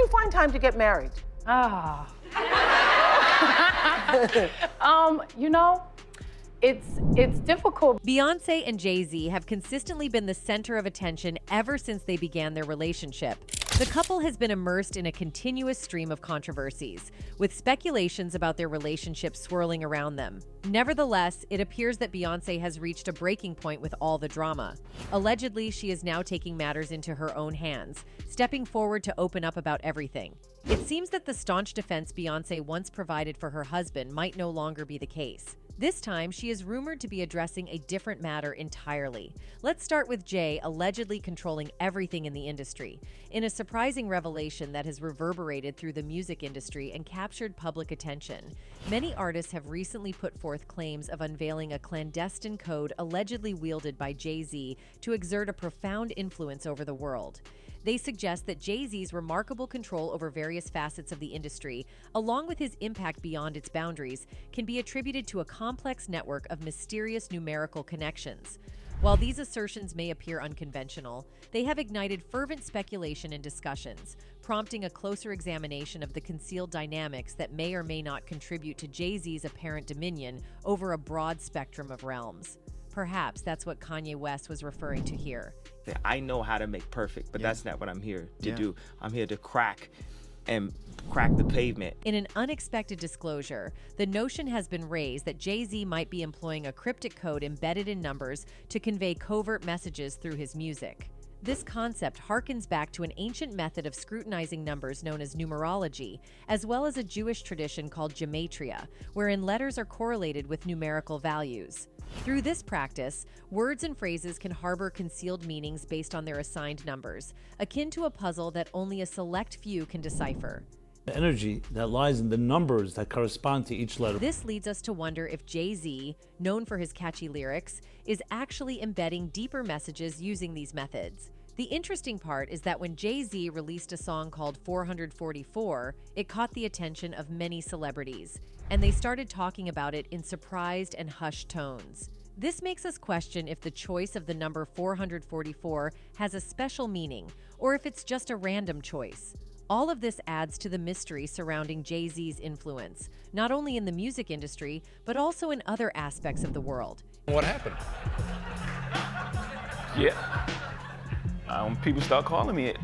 you find time to get married? You know, it's difficult. Beyonce and Jay-Z have consistently been the center of attention ever since they began their relationship. The couple has been immersed in a continuous stream of controversies, with speculations about their relationship swirling around them. Nevertheless, it appears that Beyonce has reached a breaking point with all the drama. Allegedly, she is now taking matters into her own hands, stepping forward to open up about everything. It seems that the staunch defense Beyonce once provided for her husband might no longer be the case. This time, she is rumored to be addressing a different matter entirely. Let's start with Jay allegedly controlling everything in the industry, in a surprising revelation that has reverberated through the music industry and captured public attention. Many artists have recently put forth claims of unveiling a clandestine code allegedly wielded by Jay-Z to exert a profound influence over the world. They suggest that Jay-Z's remarkable control over various facets of the industry, along with his impact beyond its boundaries, can be attributed to a complex network of mysterious numerical connections. While these assertions may appear unconventional, they have ignited fervent speculation and discussions, prompting a closer examination of the concealed dynamics that may or may not contribute to Jay-Z's apparent dominion over a broad spectrum of realms. Perhaps that's what Kanye West was referring to here. I know how to make perfect, but that's not what I'm here to do. I'm here to crack the pavement. In an unexpected disclosure, the notion has been raised that Jay-Z might be employing a cryptic code embedded in numbers to convey covert messages through his music. This concept harkens back to an ancient method of scrutinizing numbers known as numerology, as well as a Jewish tradition called Gematria, wherein letters are correlated with numerical values. Through this practice, words and phrases can harbor concealed meanings based on their assigned numbers, akin to a puzzle that only a select few can decipher. The energy that lies in the numbers that correspond to each letter. This leads us to wonder if Jay-Z, known for his catchy lyrics, is actually embedding deeper messages using these methods. The interesting part is that when Jay-Z released a song called 444, it caught the attention of many celebrities, and they started talking about it in surprised and hushed tones. This makes us question if the choice of the number 444 has a special meaning, or if it's just a random choice. All of this adds to the mystery surrounding Jay-Z's influence, not only in the music industry, but also in other aspects of the world. What happened? Yeah. People start calling me it.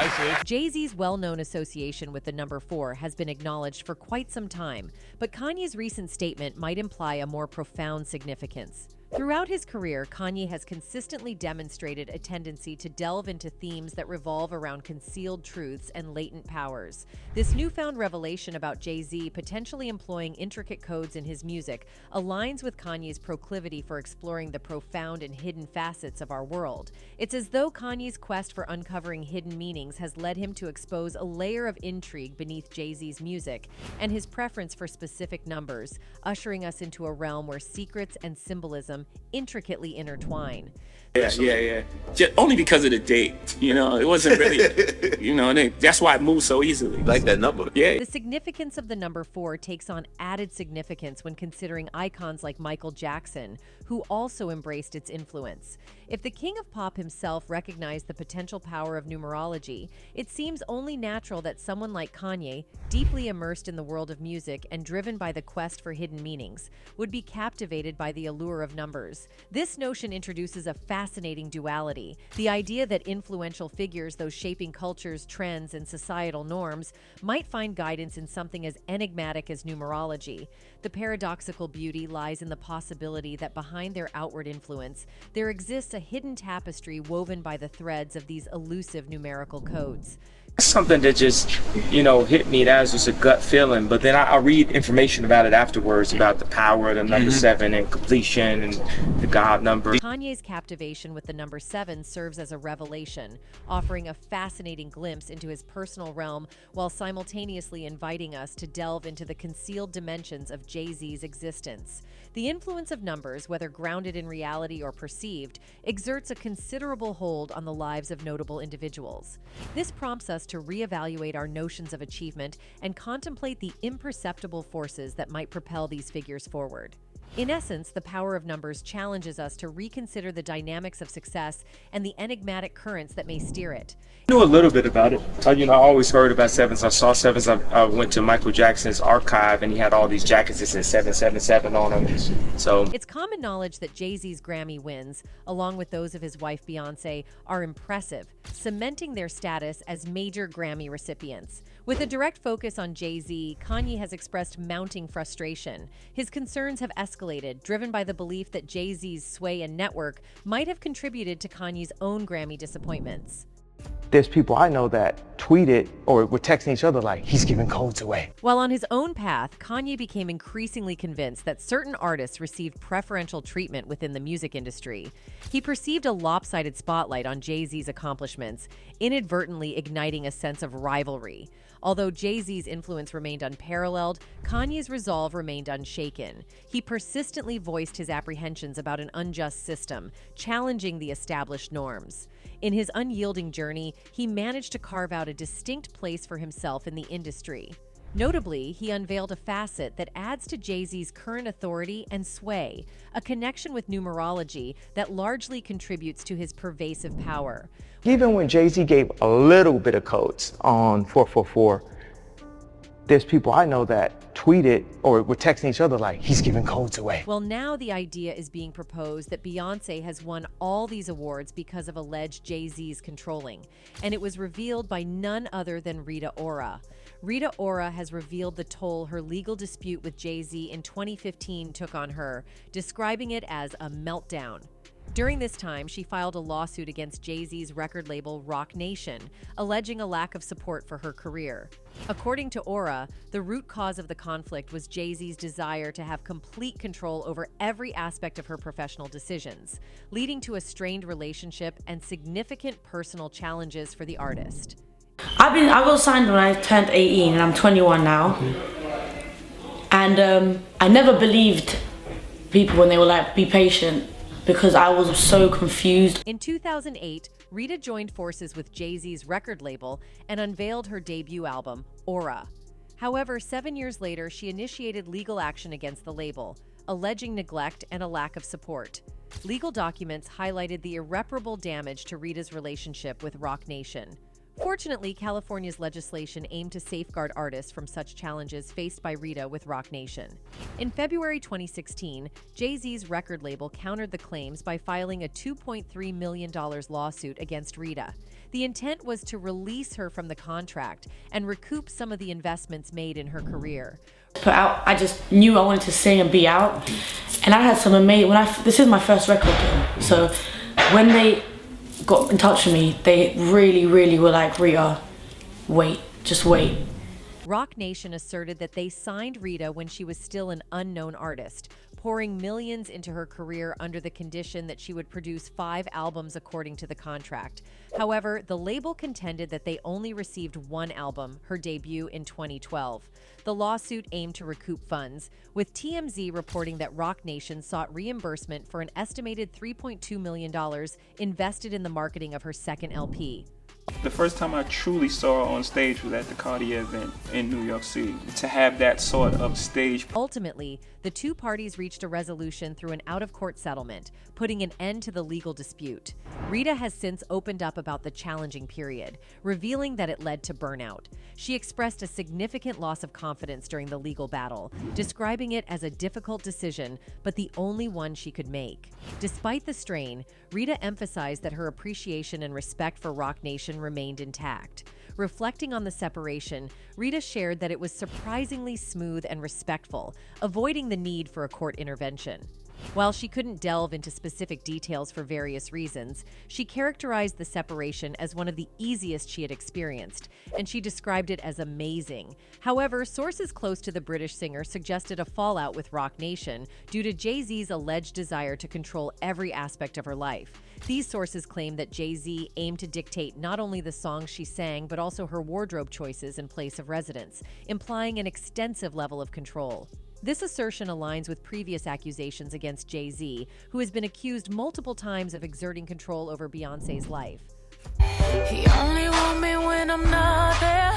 I see. Jay-Z's well-known association with the number 4 has been acknowledged for quite some time, but Kanye's recent statement might imply a more profound significance. Throughout his career, Kanye has consistently demonstrated a tendency to delve into themes that revolve around concealed truths and latent powers. This newfound revelation about Jay-Z potentially employing intricate codes in his music aligns with Kanye's proclivity for exploring the profound and hidden facets of our world. It's as though Kanye's quest for uncovering hidden meanings has led him to expose a layer of intrigue beneath Jay-Z's music and his preference for specific numbers, ushering us into a realm where secrets and symbolism intricately intertwine. Yeah. Just only because of the date, it wasn't really, that's why it moved so easily. Like that number. Yeah. The significance of the number 4 takes on added significance when considering icons like Michael Jackson, who also embraced its influence. If the king of pop himself recognized the potential power of numerology, it seems only natural that someone like Kanye, deeply immersed in the world of music and driven by the quest for hidden meanings, would be captivated by the allure of numbers. This notion introduces a fascinating duality, the idea that influential figures, those shaping cultures, trends, and societal norms, might find guidance in something as enigmatic as numerology. The paradoxical beauty lies in the possibility that behind their outward influence, there exists a hidden tapestry woven by the threads of these elusive numerical codes. Something that just, hit me. That was just a gut feeling. But then I read information about it afterwards, about the power of the number 7 and completion and the God number. Kanye's captivation with the number 7 serves as a revelation, offering a fascinating glimpse into his personal realm while simultaneously inviting us to delve into the concealed dimensions of Jay-Z's existence. The influence of numbers, whether grounded in reality or perceived, exerts a considerable hold on the lives of notable individuals. This prompts us to reevaluate our notions of achievement and contemplate the imperceptible forces that might propel these figures forward. In essence, the power of numbers challenges us to reconsider the dynamics of success and the enigmatic currents that may steer it. I knew a little bit about it. I always heard about sevens. I saw sevens. I went to Michael Jackson's archive, and he had all these jackets that said 777 on them. So it's common knowledge that Jay-Z's Grammy wins, along with those of his wife Beyonce, are impressive, cementing their status as major Grammy recipients. With a direct focus on Jay-Z, Kanye has expressed mounting frustration. His concerns have escalated, driven by the belief that Jay-Z's sway and network might have contributed to Kanye's own Grammy disappointments. There's people I know that tweeted or were texting each other like, he's giving codes away. While on his own path, Kanye became increasingly convinced that certain artists received preferential treatment within the music industry. He perceived a lopsided spotlight on Jay-Z's accomplishments, inadvertently igniting a sense of rivalry. Although Jay-Z's influence remained unparalleled, Kanye's resolve remained unshaken. He persistently voiced his apprehensions about an unjust system, challenging the established norms. In his unyielding journey, he managed to carve out a distinct place for himself in the industry. Notably, he unveiled a facet that adds to Jay-Z's current authority and sway, a connection with numerology that largely contributes to his pervasive power. Even when Jay-Z gave a little bit of codes on 444, there's people I know that tweeted or were texting each other like, he's giving codes away. Well, now the idea is being proposed that Beyonce has won all these awards because of alleged Jay-Z's controlling, and it was revealed by none other than Rita Ora. Rita Ora has revealed the toll her legal dispute with Jay-Z in 2015 took on her, describing it as a meltdown. During this time, she filed a lawsuit against Jay-Z's record label Roc Nation, alleging a lack of support for her career. According to Ora, the root cause of the conflict was Jay-Z's desire to have complete control over every aspect of her professional decisions, leading to a strained relationship and significant personal challenges for the artist. I got signed when I turned 18 and I'm 21 now. And I never believed people when they were like, be patient, because I was so confused. In 2008, Rita joined forces with Jay-Z's record label and unveiled her debut album, Ora. However, 7 years later, she initiated legal action against the label, alleging neglect and a lack of support. Legal documents highlighted the irreparable damage to Rita's relationship with Roc Nation. Fortunately, California's legislation aimed to safeguard artists from such challenges faced by Rita with Roc Nation. In February 2016, Jay-Z's record label countered the claims by filing a $2.3 million lawsuit against Rita. The intent was to release her from the contract and recoup some of the investments made in her career. I just knew I wanted to sing and be out, and I had some amazing. This is my first record deal, so when they got in touch with me, they really were like, Rita, wait, just wait. Roc Nation asserted that they signed Rita when she was still an unknown artist, pouring millions into her career under the condition that she would produce 5 albums according to the contract. However, the label contended that they only received 1 album, her debut in 2012. The lawsuit aimed to recoup funds, with TMZ reporting that Roc Nation sought reimbursement for an estimated $3.2 million invested in the marketing of her second LP. The first time I truly saw her on stage was at the Kanye event in New York City. To have that sort of stage. Ultimately, the two parties reached a resolution through an out-of-court settlement, putting an end to the legal dispute. Rita has since opened up about the challenging period, revealing that it led to burnout. She expressed a significant loss of confidence during the legal battle, describing it as a difficult decision, but the only one she could make. Despite the strain, Rita emphasized that her appreciation and respect for Roc Nation remained intact. Reflecting on the separation, Rita shared that it was surprisingly smooth and respectful, avoiding the need for a court intervention. While she couldn't delve into specific details for various reasons, she characterized the separation as one of the easiest she had experienced, and she described it as amazing. However, sources close to the British singer suggested a fallout with Roc Nation due to Jay-Z's alleged desire to control every aspect of her life. These sources claim that Jay-Z aimed to dictate not only the songs she sang, but also her wardrobe choices and place of residence, implying an extensive level of control. This assertion aligns with previous accusations against Jay-Z, who has been accused multiple times of exerting control over Beyonce's life. He only want me when I'm not there.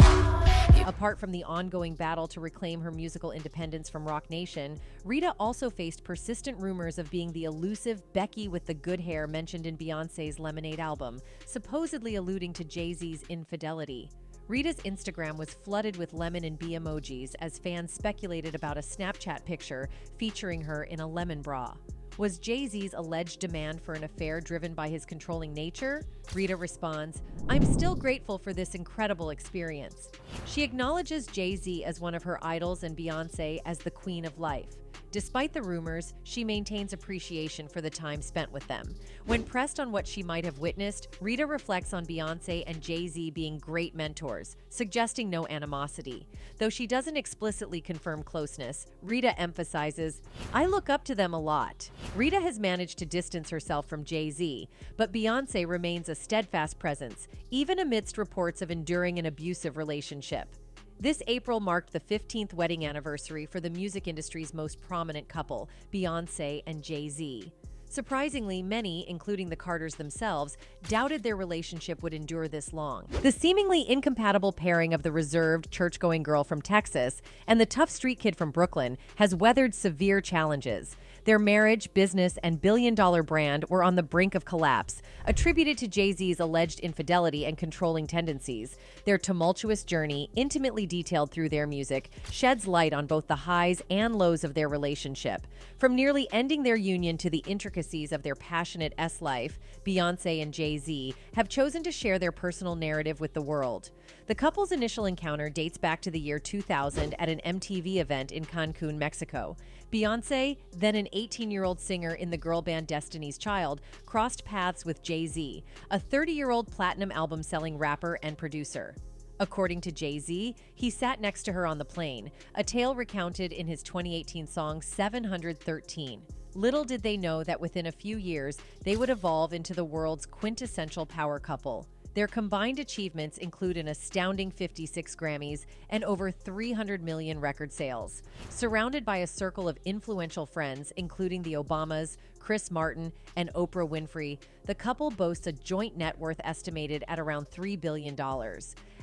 He Apart from the ongoing battle to reclaim her musical independence from Roc Nation, Rita also faced persistent rumors of being the elusive Becky with the good hair mentioned in Beyonce's Lemonade album, supposedly alluding to Jay-Z's infidelity. Rita's Instagram was flooded with lemon and bee emojis as fans speculated about a Snapchat picture featuring her in a lemon bra. Was Jay-Z's alleged demand for an affair driven by his controlling nature? Rita responds, "I'm still grateful for this incredible experience." She acknowledges Jay-Z as one of her idols and Beyonce as the queen of life. Despite the rumors, she maintains appreciation for the time spent with them. When pressed on what she might have witnessed, Rita reflects on Beyonce and Jay-Z being great mentors, suggesting no animosity. Though she doesn't explicitly confirm closeness, Rita emphasizes, "I look up to them a lot." Rita has managed to distance herself from Jay-Z, but Beyonce remains a steadfast presence, even amidst reports of enduring an abusive relationship. This April marked the 15th wedding anniversary for the music industry's most prominent couple, Beyonce and Jay-Z. Surprisingly, many, including the Carters themselves, doubted their relationship would endure this long. The seemingly incompatible pairing of the reserved, church-going girl from Texas and the tough street kid from Brooklyn has weathered severe challenges. Their marriage, business, and billion-dollar brand were on the brink of collapse, attributed to Jay-Z's alleged infidelity and controlling tendencies. Their tumultuous journey, intimately detailed through their music, sheds light on both the highs and lows of their relationship. From nearly ending their union to the intricacies of their passionate S-life, Beyonce and Jay-Z have chosen to share their personal narrative with the world. The couple's initial encounter dates back to the year 2000 at an MTV event in Cancun, Mexico. Beyonce, then an 18-year-old singer in the girl band Destiny's Child, crossed paths with Jay-Z, a 30-year-old platinum album-selling rapper and producer. According to Jay-Z, he sat next to her on the plane, a tale recounted in his 2018 song 713. Little did they know that within a few years, they would evolve into the world's quintessential power couple. Their combined achievements include an astounding 56 Grammys and over 300 million record sales. Surrounded by a circle of influential friends, including the Obamas, Chris Martin, and Oprah Winfrey, the couple boasts a joint net worth estimated at around $3 billion.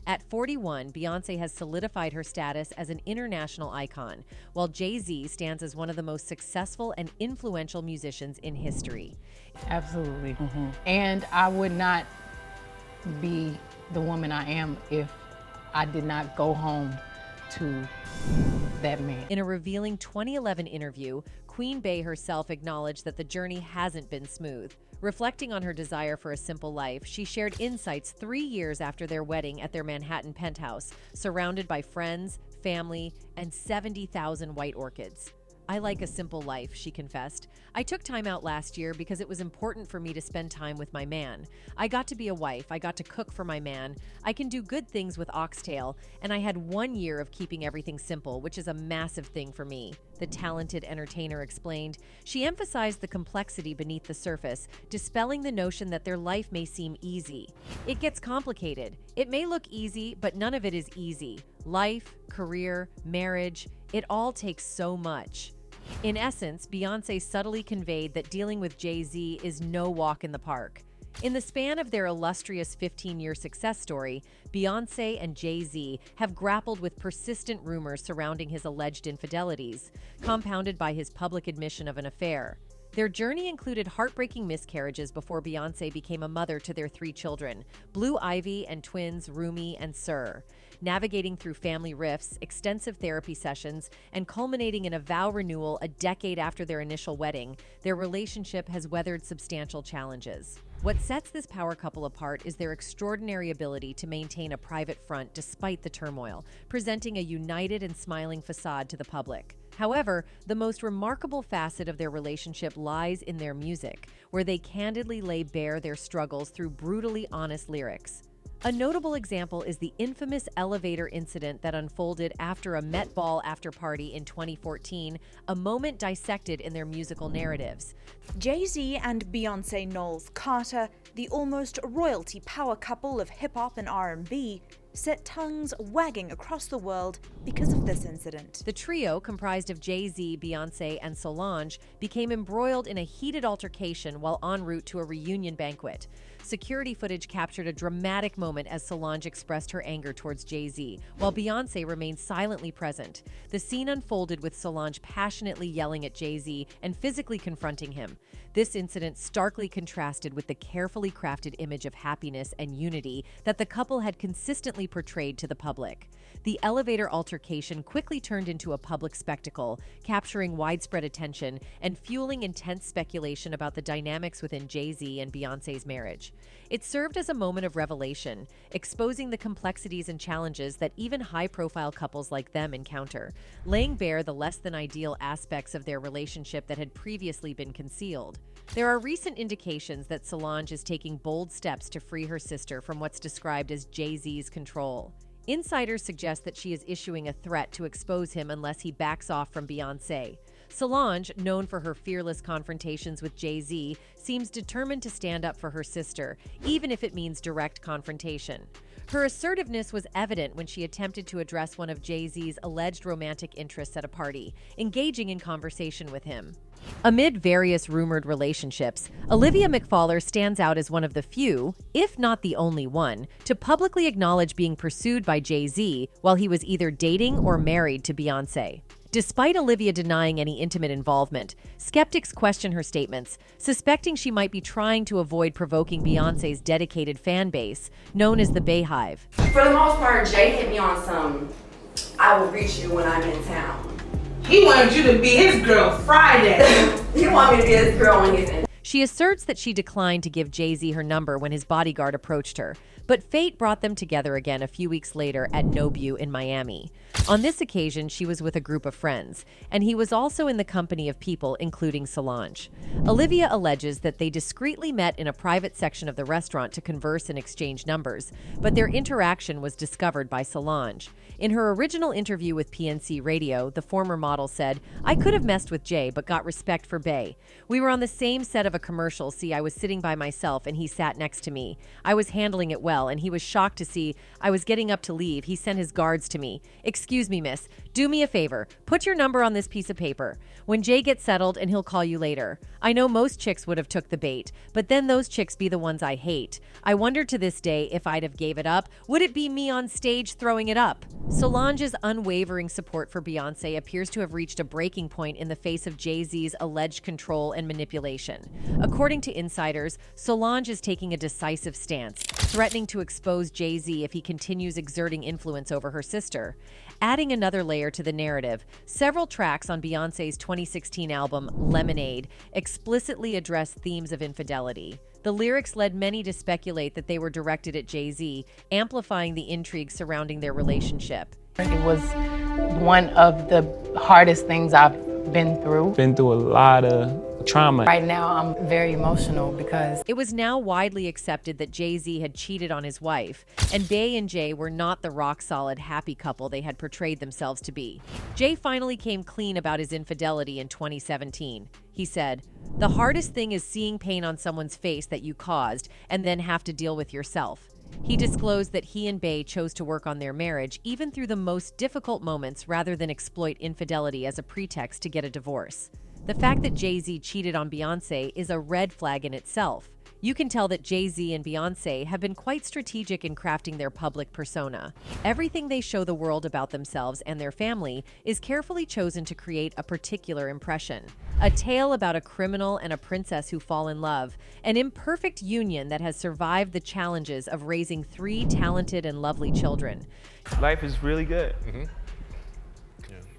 At 41, Beyonce has solidified her status as an international icon, while Jay-Z stands as one of the most successful and influential musicians in history. Absolutely. And I would not be the woman I am if I did not go home to that man. In a revealing 2011 interview, Queen Bey herself acknowledged that the journey hasn't been smooth. Reflecting on her desire for a simple life, she shared insights 3 years after their wedding at their Manhattan penthouse, surrounded by friends, family, and 70,000 white orchids. "I like a simple life," she confessed. "I took time out last year because it was important for me to spend time with my man. I got to be a wife, I got to cook for my man, I can do good things with oxtail, and I had 1 year of keeping everything simple, which is a massive thing for me," the talented entertainer explained. She emphasized the complexity beneath the surface, dispelling the notion that their life may seem easy. "It gets complicated. It may look easy, but none of it is easy. Life, career, marriage, it all takes so much." In essence, Beyonce subtly conveyed that dealing with Jay-Z is no walk in the park. In the span of their illustrious 15-year success story, Beyonce and Jay-Z have grappled with persistent rumors surrounding his alleged infidelities, compounded by his public admission of an affair. Their journey included heartbreaking miscarriages before Beyonce became a mother to their 3 children, Blue Ivy and twins Rumi and Sir. Navigating through family rifts, extensive therapy sessions, and culminating in a vow renewal a decade after their initial wedding, their relationship has weathered substantial challenges. What sets this power couple apart is their extraordinary ability to maintain a private front despite the turmoil, presenting a united and smiling facade to the public. However, the most remarkable facet of their relationship lies in their music, where they candidly lay bare their struggles through brutally honest lyrics. A notable example is the infamous elevator incident that unfolded after a Met Ball after-party in 2014, a moment dissected in their musical narratives. Jay-Z and Beyonce Knowles Carter, the almost royalty power couple of hip-hop and R&B, set tongues wagging across the world because of this incident. The trio, comprised of Jay-Z, Beyonce, and Solange, became embroiled in a heated altercation while en route to a reunion banquet. Security footage captured a dramatic moment as Solange expressed her anger towards Jay-Z, while Beyonce remained silently present. The scene unfolded with Solange passionately yelling at Jay-Z and physically confronting him. This incident starkly contrasted with the carefully crafted image of happiness and unity that the couple had consistently portrayed to the public. The elevator altercation quickly turned into a public spectacle, capturing widespread attention and fueling intense speculation about the dynamics within Jay-Z and Beyonce's marriage. It served as a moment of revelation, exposing the complexities and challenges that even high-profile couples like them encounter, laying bare the less-than-ideal aspects of their relationship that had previously been concealed. There are recent indications that Solange is taking bold steps to free her sister from what's described as Jay-Z's control. Insiders suggest that she is issuing a threat to expose him unless he backs off from Beyonce. Solange, known for her fearless confrontations with Jay-Z, seems determined to stand up for her sister, even if it means direct confrontation. Her assertiveness was evident when she attempted to address one of Jay-Z's alleged romantic interests at a party, engaging in conversation with him. Amid various rumored relationships, Olivia McFaller stands out as one of the few, if not the only one, to publicly acknowledge being pursued by Jay-Z while he was either dating or married to Beyonce. Despite Olivia denying any intimate involvement, skeptics question her statements, suspecting she might be trying to avoid provoking Beyonce's dedicated fan base, known as the Bayhive. For the most part, Jay hit me on some, I will reach you when I'm in town. He wanted you to be his girl Friday. He wanted me to be his girl when he's in. She asserts that she declined to give Jay-Z her number when his bodyguard approached her, but fate brought them together again a few weeks later at Nobu in Miami. On this occasion, she was with a group of friends, and he was also in the company of people, including Solange. Olivia alleges that they discreetly met in a private section of the restaurant to converse and exchange numbers, but their interaction was discovered by Solange. In her original interview with PNC Radio, the former model said, "I could have messed with Jay, but got respect for Bey. We were on the same set of a commercial. See, I was sitting by myself, and he sat next to me. I was handling it well, and he was shocked to see I was getting up to leave. He sent his guards to me. Excuse me, miss. Do me a favor. Put your number on this piece of paper. When Jay gets settled, and he'll call you later. I know most chicks would have took the bait, but then those chicks be the ones I hate. I wonder to this day if I'd have gave it up. Would it be me on stage throwing it up?" Solange's unwavering support for Beyonce appears to have reached a breaking point in the face of Jay-Z's alleged control and manipulation. According to insiders, Solange is taking a decisive stance, threatening to expose Jay-Z if he continues exerting influence over her sister. Adding another layer to the narrative, several tracks on Beyonce's 2016 album, Lemonade, explicitly address themes of infidelity. The lyrics led many to speculate that they were directed at Jay-Z, amplifying the intrigue surrounding their relationship. It was one of the hardest things I've been through. Been through a lot of trauma. Right now, I'm very emotional because it was now widely accepted that Jay-Z had cheated on his wife, and Bey and Jay were not the rock-solid, happy couple they had portrayed themselves to be. Jay finally came clean about his infidelity in 2017. He said, "The hardest thing is seeing pain on someone's face that you caused and then have to deal with yourself." He disclosed that he and Bey chose to work on their marriage even through the most difficult moments rather than exploit infidelity as a pretext to get a divorce. The fact that Jay-Z cheated on Beyonce is a red flag in itself. You can tell that Jay-Z and Beyonce have been quite strategic in crafting their public persona. Everything they show the world about themselves and their family is carefully chosen to create a particular impression. A tale about a criminal and a princess who fall in love, an imperfect union that has survived the challenges of raising 3 talented and lovely children. Life is really good.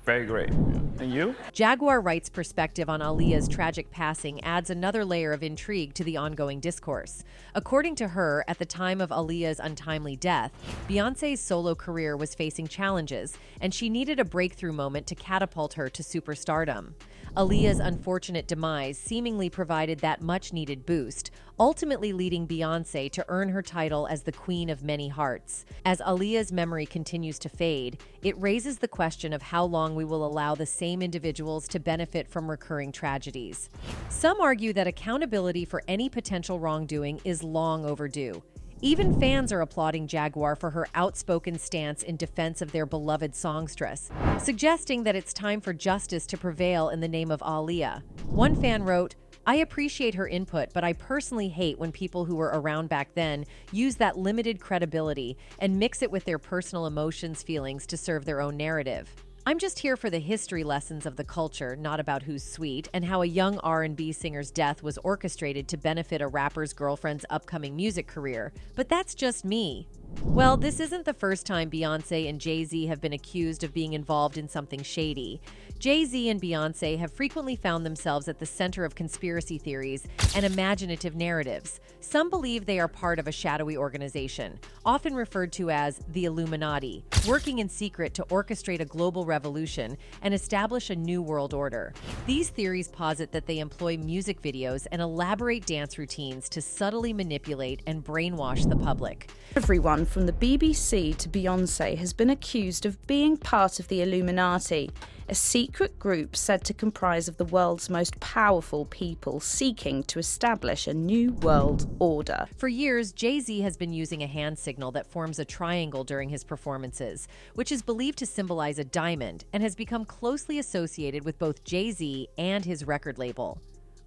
Very great. And you? Jaguar Wright's perspective on Aaliyah's tragic passing adds another layer of intrigue to the ongoing discourse. According to her, at the time of Aaliyah's untimely death, Beyonce's solo career was facing challenges, and she needed a breakthrough moment to catapult her to superstardom. Aaliyah's unfortunate demise seemingly provided that much-needed boost, ultimately leading Beyonce to earn her title as the Queen of Many Hearts. As Aaliyah's memory continues to fade, it raises the question of how long we will allow the same individuals to benefit from recurring tragedies. Some argue that accountability for any potential wrongdoing is long overdue. Even fans are applauding Jaguar for her outspoken stance in defense of their beloved songstress, suggesting that it's time for justice to prevail in the name of Aaliyah. One fan wrote, "I appreciate her input, but I personally hate when people who were around back then use that limited credibility and mix it with their personal emotions, feelings to serve their own narrative. I'm just here for the history lessons of the culture, not about who's sweet, and how a young R&B singer's death was orchestrated to benefit a rapper's girlfriend's upcoming music career. But that's just me." Well, this isn't the first time Beyonce and Jay-Z have been accused of being involved in something shady. Jay-Z and Beyonce have frequently found themselves at the center of conspiracy theories and imaginative narratives. Some believe they are part of a shadowy organization, often referred to as the Illuminati, working in secret to orchestrate a global revolution and establish a new world order. These theories posit that they employ music videos and elaborate dance routines to subtly manipulate and brainwash the public. Everyone from the BBC to Beyonce has been accused of being part of the Illuminati, a secret group said to comprise of the world's most powerful people seeking to establish a new world order. For years, Jay-Z has been using a hand signal that forms a triangle during his performances, which is believed to symbolize a diamond and has become closely associated with both Jay-Z and his record label.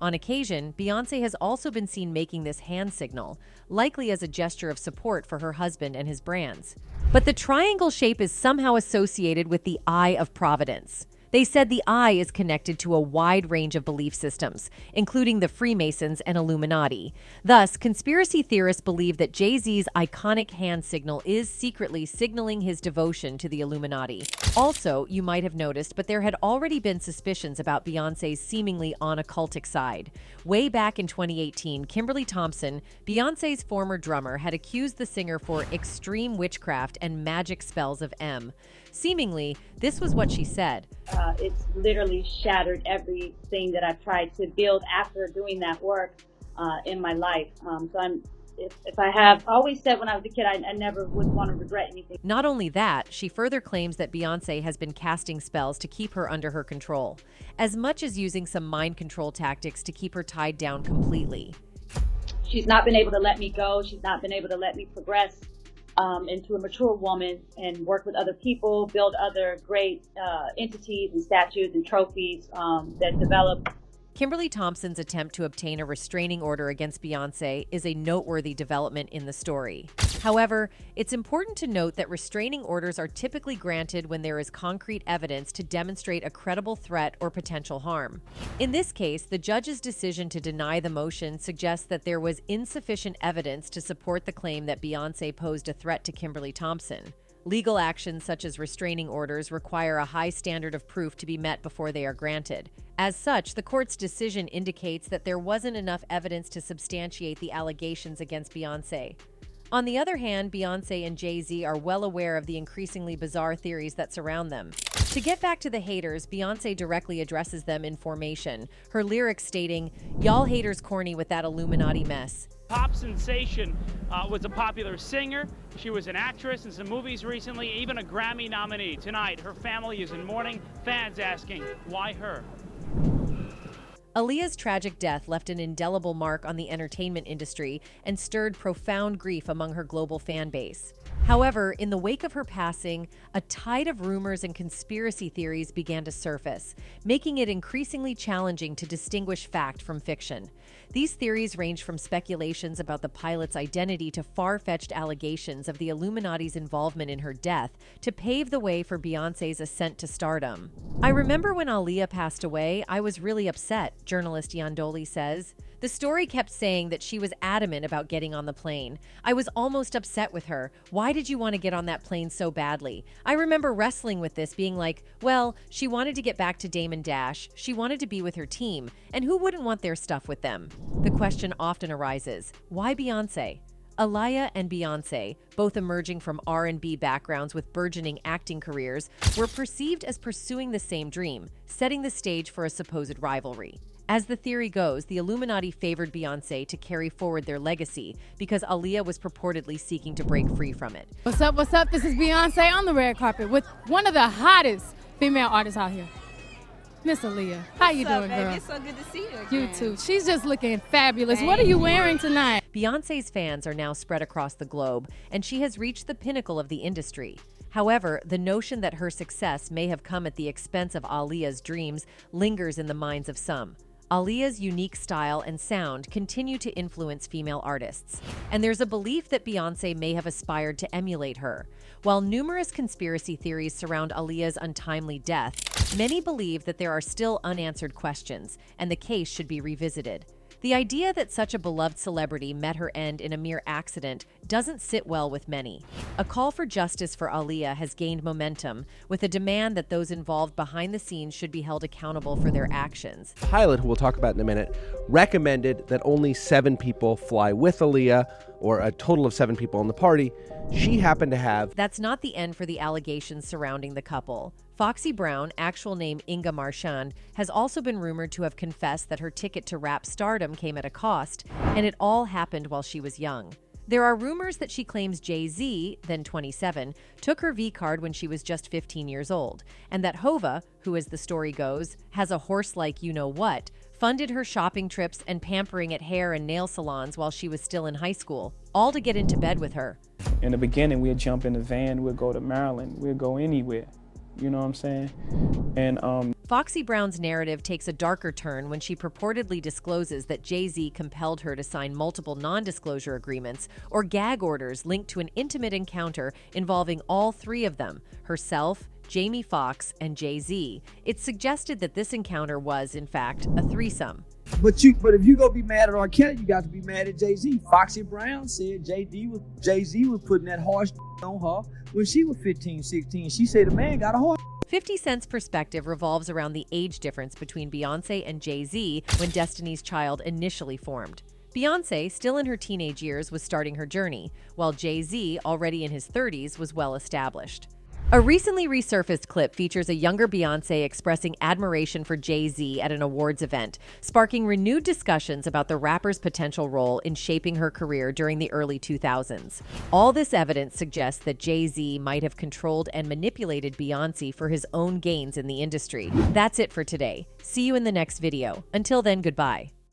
On occasion, Beyonce has also been seen making this hand signal, likely as a gesture of support for her husband and his brands. But the triangle shape is somehow associated with the Eye of Providence. They said the eye is connected to a wide range of belief systems, including the Freemasons and Illuminati. Thus, conspiracy theorists believe that Jay-Z's iconic hand signal is secretly signaling his devotion to the Illuminati. Also, you might have noticed, but there had already been suspicions about Beyonce's seemingly on-occultic side. Way back in 2018, Kimberly Thompson, Beyonce's former drummer, had accused the singer for extreme witchcraft and magic spells of M. Seemingly, this was what she said. It's literally shattered everything that I've tried to build after doing that work in my life. If I have always said when I was a kid, I never would want to regret anything. Not only that, she further claims that Beyonce has been casting spells to keep her under her control, as much as using some mind control tactics to keep her tied down completely. She's not been able to let me go. She's not been able to let me progress into a mature woman and work with other people, build other great entities and statues and trophies that develop. Kimberly Thompson's attempt to obtain a restraining order against Beyonce is a noteworthy development in the story. However, it's important to note that restraining orders are typically granted when there is concrete evidence to demonstrate a credible threat or potential harm. In this case, the judge's decision to deny the motion suggests that there was insufficient evidence to support the claim that Beyonce posed a threat to Kimberly Thompson. Legal actions such as restraining orders require a high standard of proof to be met before they are granted. As such, the court's decision indicates that there wasn't enough evidence to substantiate the allegations against Beyonce. On the other hand, Beyonce and Jay-Z are well aware of the increasingly bizarre theories that surround them. To get back to the haters, Beyonce directly addresses them in Formation, her lyrics stating, "Y'all haters corny with that Illuminati mess." Pop sensation was a popular singer. She was an actress in some movies recently, even a Grammy nominee. Tonight, her family is in mourning. Fans asking, why her? Aaliyah's tragic death left an indelible mark on the entertainment industry and stirred profound grief among her global fan base. However, in the wake of her passing, a tide of rumors and conspiracy theories began to surface, making it increasingly challenging to distinguish fact from fiction. These theories range from speculations about the pilot's identity to far-fetched allegations of the Illuminati's involvement in her death to pave the way for Beyonce's ascent to stardom. "I remember when Aaliyah passed away, I was really upset," journalist Yandoli says. "The story kept saying that she was adamant about getting on the plane. I was almost upset with her. Why did you want to get on that plane so badly? I remember wrestling with this, being like, well, she wanted to get back to Damon Dash, she wanted to be with her team, and who wouldn't want their stuff with them?" The question often arises, why Beyonce? Aaliyah and Beyonce, both emerging from R&B backgrounds with burgeoning acting careers, were perceived as pursuing the same dream, setting the stage for a supposed rivalry. As the theory goes, the Illuminati favored Beyonce to carry forward their legacy because Aaliyah was purportedly seeking to break free from it. What's up, what's up? This is Beyonce on the red carpet with one of the hottest female artists out here. Miss Aaliyah, how you What's up, doing, baby? girl? It's so good to see you again. You too. She's just looking fabulous. What are you wearing tonight? Beyonce's fans are now spread across the globe, and she has reached the pinnacle of the industry. However, the notion that her success may have come at the expense of Aaliyah's dreams lingers in the minds of some. Aaliyah's unique style and sound continue to influence female artists, and there's a belief that Beyonce may have aspired to emulate her. While numerous conspiracy theories surround Aaliyah's untimely death, many believe that there are still unanswered questions, and the case should be revisited. The idea that such a beloved celebrity met her end in a mere accident doesn't sit well with many. A call for justice for Aaliyah has gained momentum, with a demand that those involved behind the scenes should be held accountable for their actions. Pilot, who we'll talk about in a minute, recommended that only 7 people fly with Aaliyah, or a total of 7 people in the party. She happened to have... That's not the end for the allegations surrounding the couple. Foxy Brown, actual name Inga Marchand, has also been rumored to have confessed that her ticket to rap stardom came at a cost, and it all happened while she was young. There are rumors that she claims Jay-Z, then 27, took her V-card when she was just 15 years old, and that Hova, who as the story goes, has a horse-like you-know-what, funded her shopping trips and pampering at hair and nail salons while she was still in high school, all to get into bed with her. In the beginning, we'd jump in the van, we'd go to Maryland, we'd go anywhere. You know what I'm saying? And Foxy Brown's narrative takes a darker turn when she purportedly discloses that Jay-Z compelled her to sign multiple non-disclosure agreements or gag orders linked to an intimate encounter involving all 3 of them, herself, Jamie Foxx, and Jay-Z. It's suggested that this encounter was, in fact, a threesome. But if you go be mad at R. Kelly, you got to be mad at Jay-Z. Foxy Brown said Jay-Z was putting that harsh on her when she was 15, 16. She said the man got a harsh. 50 Cent's perspective revolves around the age difference between Beyonce and Jay-Z when Destiny's Child initially formed. Beyonce, still in her teenage years, was starting her journey, while Jay-Z, already in his 30s, was well established. A recently resurfaced clip features a younger Beyonce expressing admiration for Jay-Z at an awards event, sparking renewed discussions about the rapper's potential role in shaping her career during the early 2000s. All this evidence suggests that Jay-Z might have controlled and manipulated Beyonce for his own gains in the industry. That's it for today. See you in the next video. Until then, goodbye.